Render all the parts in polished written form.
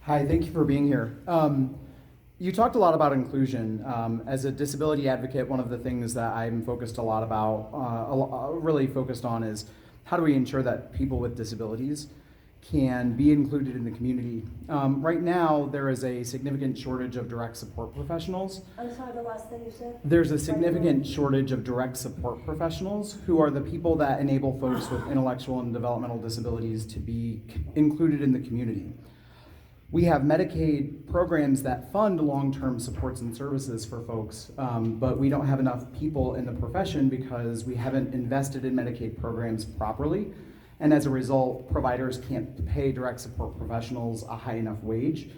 Hi, thank you for being here. You talked a lot about inclusion. As a disability advocate, one of the things that I'm focused a lot about, really focused on, is how do we ensure that people with disabilities can be included in the community. Right now, there is a significant shortage of direct support professionals. I'm sorry, the last thing you said? There's a significant shortage of direct support professionals who are the people that enable folks with intellectual and developmental disabilities to be included in the community. We have Medicaid programs that fund long-term supports and services for folks, but we don't have enough people in the profession because we haven't invested in Medicaid programs properly. And as a result, providers can't pay direct support professionals a high enough wage.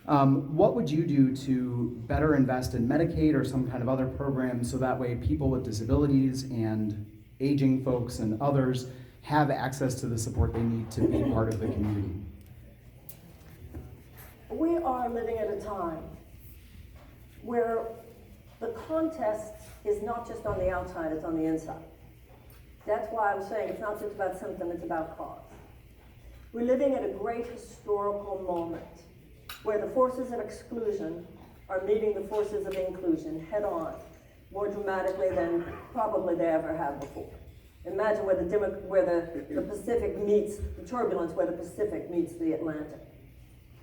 What would you do to better invest in Medicaid or some kind of other program so that way people with disabilities and aging folks and others have access to the support they need to be part of the community? We are living at a time where the contest is not just on the outside, it's on the inside. That's why I'm saying it's not just about symptom, it's about cause. We're living at a great historical moment where the forces of exclusion are meeting the forces of inclusion head on, more dramatically than probably they ever have before. Imagine where the Pacific meets the turbulence, where the Pacific meets the Atlantic.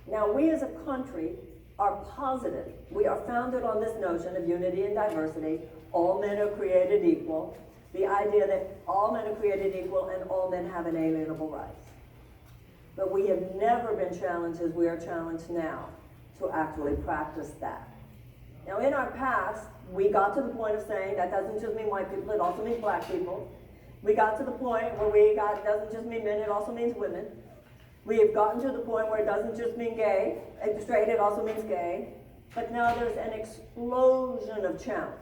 Now, we as a country are positive. We are founded on this notion of unity and diversity. All men are created equal. The idea that all men are created equal and all men have inalienable rights. But we have never been challenged as we are challenged now to actually practice that. Now, in our past, we got to the point of saying that doesn't just mean white people, it also means black people. We got to the point where it doesn't just mean men, it also means women. We have gotten to the point where it doesn't just mean gay, straight, it also means gay. But now there's an explosion of challenge.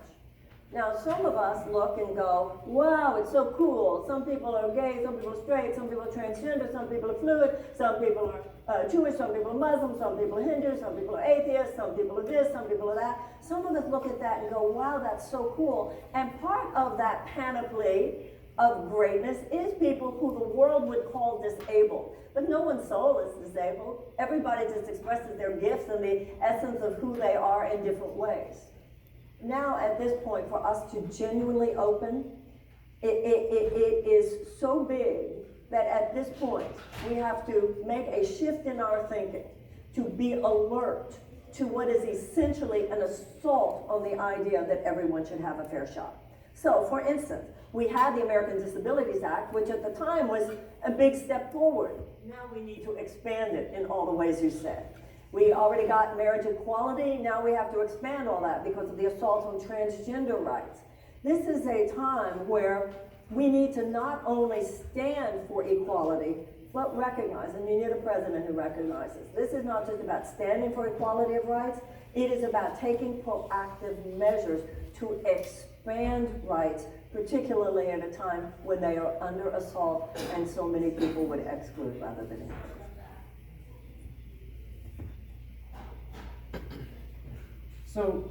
Now, some of us look and go, wow, it's so cool. Some people are gay, some people are straight, some people are transgender, some people are fluid, some people are Jewish, some people are Muslim, some people are Hindu, some people are atheists, some people are this, some people are that. Some of us look at that and go, wow, that's so cool. And part of that panoply of greatness is people who the world would call disabled. But no one's soul is disabled. Everybody just expresses their gifts and the essence of who they are in different ways. Now, at this point, for us to genuinely open, it is so big that at this point, we have to make a shift in our thinking to be alert to what is essentially an assault on the idea that everyone should have a fair shot. So, for instance, we had the American Disabilities Act, which at the time was a big step forward. Now we need to expand it in all the ways you said. We already got marriage equality, now we have to expand all that because of the assault on transgender rights. This is a time where we need to not only stand for equality, but recognize, and you need a president who recognizes. This is not just about standing for equality of rights, it is about taking proactive measures to expand rights, particularly at a time when they are under assault and so many people would exclude rather than include. So